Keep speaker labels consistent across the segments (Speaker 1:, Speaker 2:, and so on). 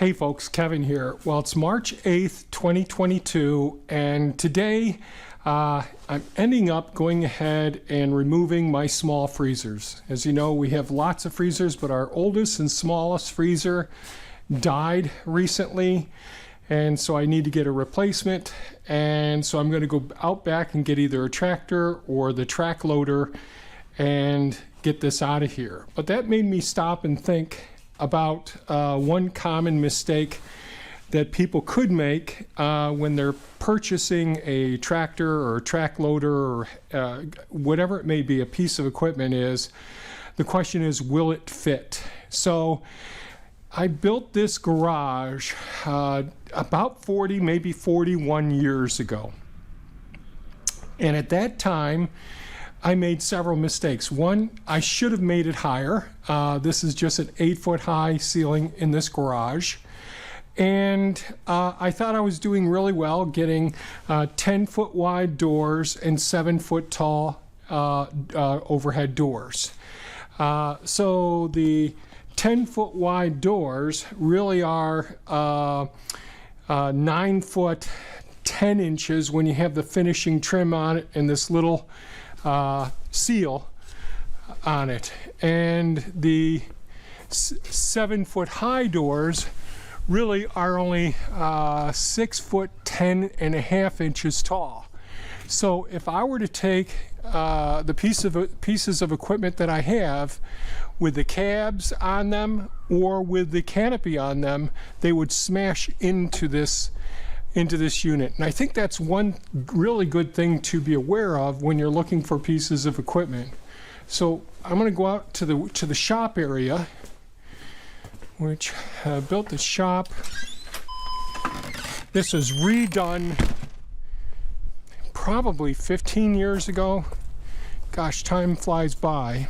Speaker 1: Hey folks, Kevin here. Well, it's March 8th, 2022, and today I'm ending up going ahead and removing my small freezers. As you know, we have lots of freezers, but our oldest and smallest freezer died recently, and so I need to get a replacement. And so I'm going to go out back and get either a tractor or the track loader and get this out of here. But that made me stop and think about one common mistake that people could make when they're purchasing a tractor or a track loader or whatever it may be, a piece of equipment is, the question is, will it fit? So I built this garage about 40, maybe 41 years ago. And at that time, I made several mistakes. One, I should have made it higher. This is just an 8-foot high ceiling in this garage. And I thought I was doing really well getting 10-foot wide doors and 7-foot tall overhead doors. So the 10-foot wide doors really are 9 foot 10 inches when you have the finishing trim on it and this little seal on it. And the 7-foot high doors really are only 6 foot 10.5 inches tall. So if I were to take the pieces of equipment that I have with the cabs on them or with the canopy on them, they would smash into this unit. And I think that's one really good thing to be aware of when you're looking for pieces of equipment. So I'm going to go out to the shop area, which built the shop. This was redone probably 15 years ago. Gosh, time flies by.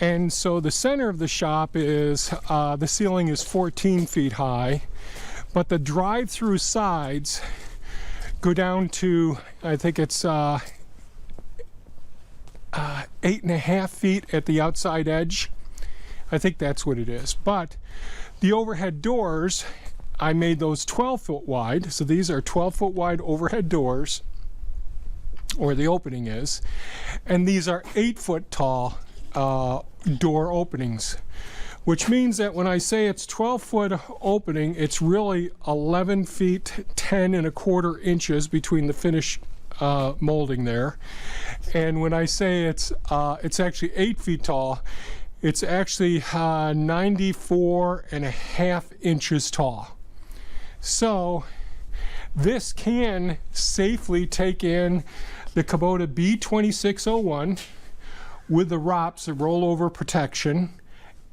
Speaker 1: And so the center of the shop is, the ceiling is 14 feet high. But the drive-through sides go down to, I think it's 8.5 feet at the outside edge. I think that's what it is. But the overhead doors, I made those 12-foot wide. So these are 12-foot wide overhead doors, or the opening is. And these are 8-foot tall door openings, which means that when I say it's 12-foot opening, it's really 11 feet 10.25 inches between the finish molding there. And when I say it's actually 8 feet tall, it's actually 94.5 inches tall. So this can safely take in the Kubota B2601 with the ROPS, the rollover protection,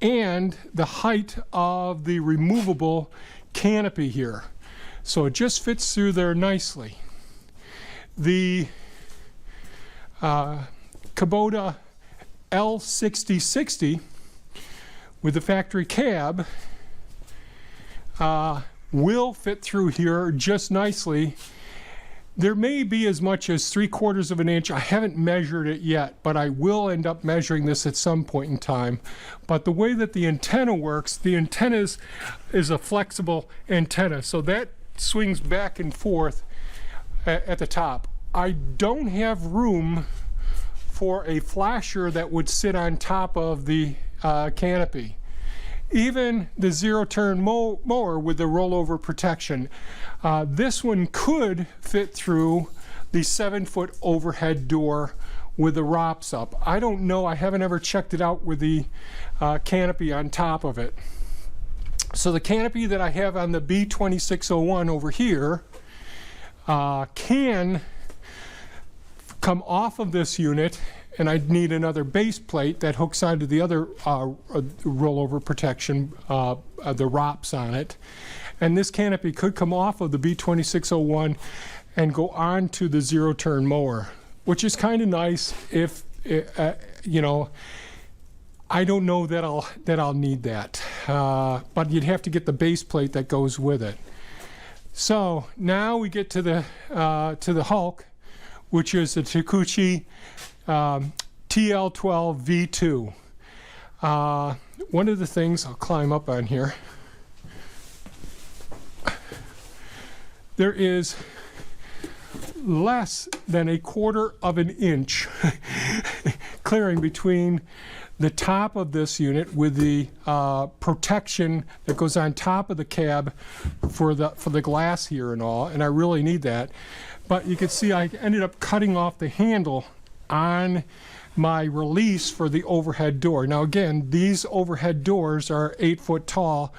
Speaker 1: and the height of the removable canopy here. So it just fits through there nicely. The Kubota L6060 with the factory cab will fit through here just nicely. There may be as much as 3/4 of an inch. I haven't measured it yet, but I will end up measuring this at some point in time. But the way that the antenna works, the antenna is a flexible antenna, so that swings back and forth at the top. I don't have room for a flasher that would sit on top of the canopy. Even the zero-turn mower with the rollover protection, this one could fit through the 7-foot overhead door with the ROPS up. I don't know, I haven't ever checked it out with the canopy on top of it. So the canopy that I have on the B2601 over here can come off of this unit, and I'd need another base plate that hooks onto the other rollover protection, the ROPS on it. And this canopy could come off of the B2601 and go on to the zero-turn mower, which is kind of nice if, you know, I don't know that I'll need that. But you'd have to get the base plate that goes with it. So now we get to the Hulk, which is the Takeuchi TL12 V2. one of the things, I'll climb up on here, there is less than 1/4 of an inch clearing between the top of this unit with the protection that goes on top of the cab for the glass here and all, and I really need that. But you can see I ended up cutting off the handle on my release for the overhead door. Now again, these overhead doors are 8 foot tall,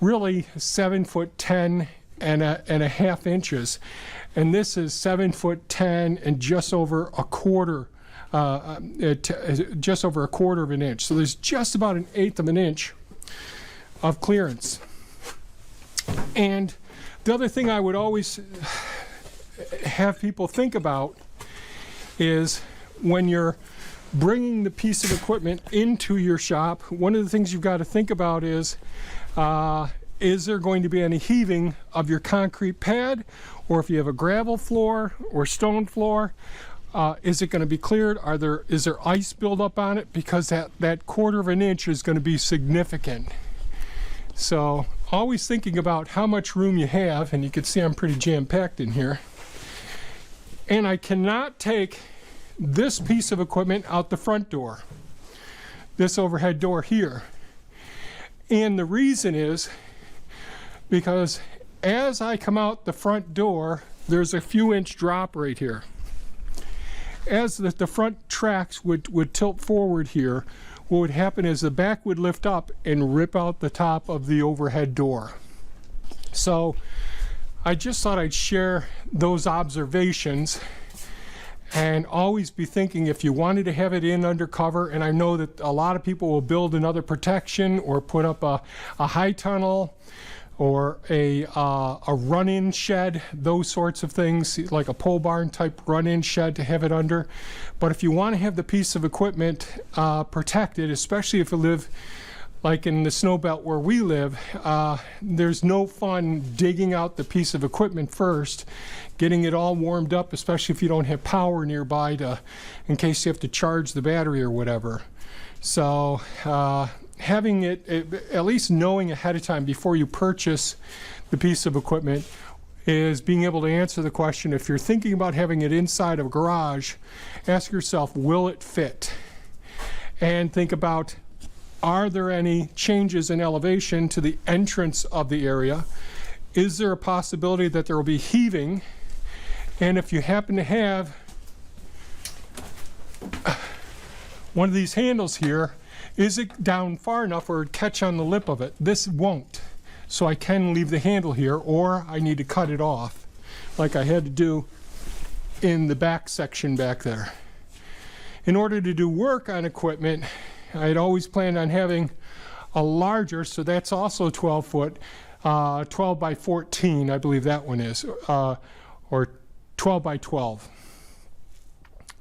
Speaker 1: really 7'10" and a half inches, and this is 7'10" and just over a quarter. Just over 1/4 of an inch. So there's just about 1/8 of an inch of clearance. And the other thing I would always have people think about is when you're bringing the piece of equipment into your shop, one of the things you've got to think about is there going to be any heaving of your concrete pad, or if you have a gravel floor or stone floor, is it going to be cleared? Is there ice buildup on it? Because that 1/4 of an inch is going to be significant. So always thinking about how much room you have, and you can see I'm pretty jam-packed in here. And I cannot take this piece of equipment out the front door, this overhead door here. And the reason is because as I come out the front door, there's a few inch drop right here. As the front tracks would tilt forward here, what would happen is the back would lift up and rip out the top of the overhead door. So I just thought I'd share those observations, and always be thinking if you wanted to have it in undercover, and I know that a lot of people will build another protection or put up a high tunnel or a run-in shed, those sorts of things, like a pole barn type run-in shed to have it under. But if you want to have the piece of equipment protected, especially if you live like in the snow belt where we live, there's no fun digging out the piece of equipment first, getting it all warmed up, especially if you don't have power nearby in case you have to charge the battery or whatever. So having it, at least knowing ahead of time before you purchase the piece of equipment, is being able to answer the question, if you're thinking about having it inside of a garage, ask yourself, will it fit? And think about, are there any changes in elevation to the entrance of the area? Is there a possibility that there will be heaving? And if you happen to have one of these handles here, is it down far enough where it would catch on the lip of it? This won't. So I can leave the handle here, or I need to cut it off, like I had to do in the back section back there. In order to do work on equipment, I had always planned on having a larger, so that's also 12 foot, 12 by 14, I believe that one is, or 12 by 12,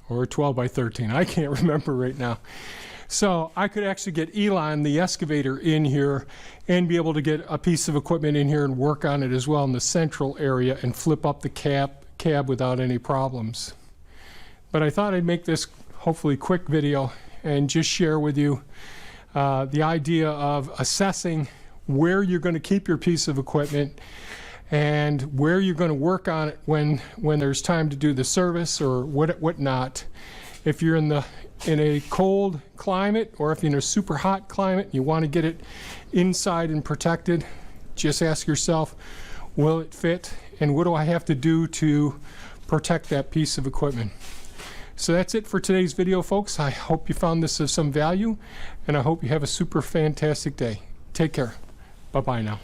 Speaker 1: or 12 by 13. I can't remember right now. So I could actually get Elon, the excavator, in here and be able to get a piece of equipment in here and work on it as well in the central area and flip up the cab without any problems. But I thought I'd make this hopefully quick video and just share with you the idea of assessing where you're going to keep your piece of equipment and where you're going to work on it when there's time to do the service or whatnot. If you're in a cold climate, or if you're in a super hot climate and you want to get it inside and protected, just ask yourself, will it fit, and what do I have to do to protect that piece of equipment? So that's it for today's video, folks. I hope you found this of some value, and I hope you have a super fantastic day. Take care. Bye-bye now.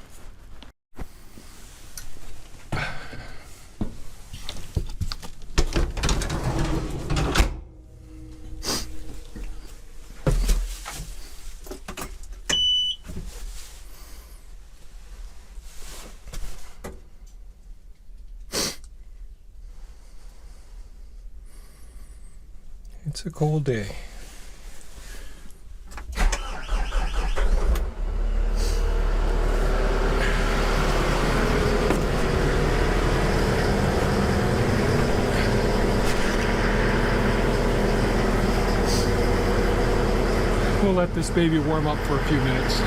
Speaker 1: It's a cold day. We'll let this baby warm up for a few minutes.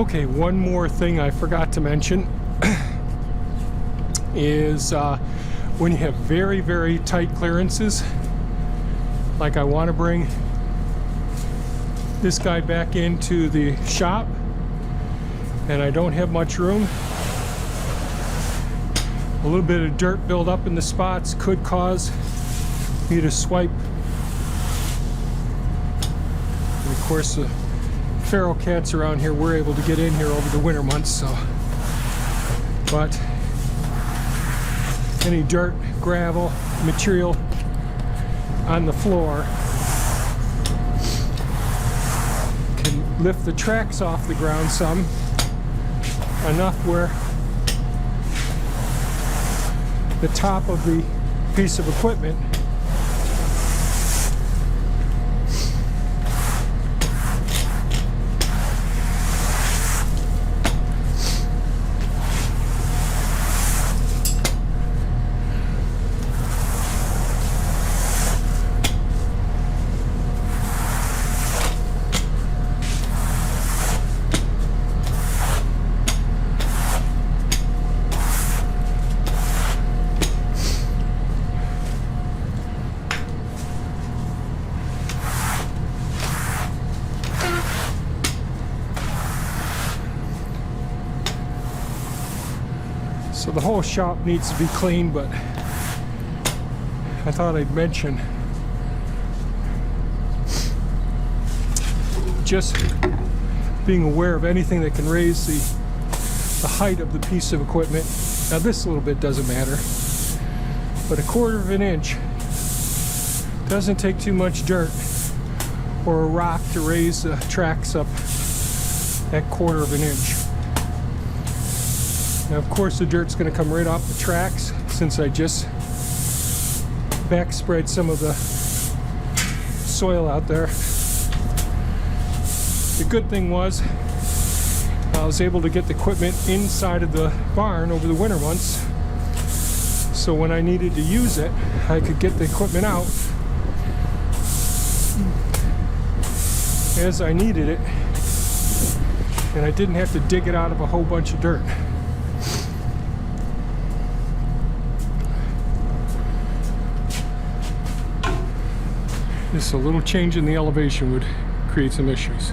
Speaker 1: Okay, one more thing I forgot to mention is when you have very, very tight clearances, like I want to bring this guy back into the shop and I don't have much room, a little bit of dirt build up in the spots could cause me to swipe. And of course, the feral cats around here were able to get in here over the winter months, so. But any dirt, gravel, material on the floor can lift the tracks off the ground some, enough where the top of the piece of equipment So the whole shop needs to be cleaned, but I thought I'd mention just being aware of anything that can raise the height of the piece of equipment. Now this little bit doesn't matter, but 1/4 of an inch doesn't take too much dirt or a rock to raise the tracks up that 1/4 of an inch. Now, of course, the dirt's going to come right off the tracks since I just back spread some of the soil out there. The good thing was I was able to get the equipment inside of the barn over the winter months, so when I needed to use it, I could get the equipment out as I needed it, and I didn't have to dig it out of a whole bunch of dirt. Just a little change in the elevation would create some issues.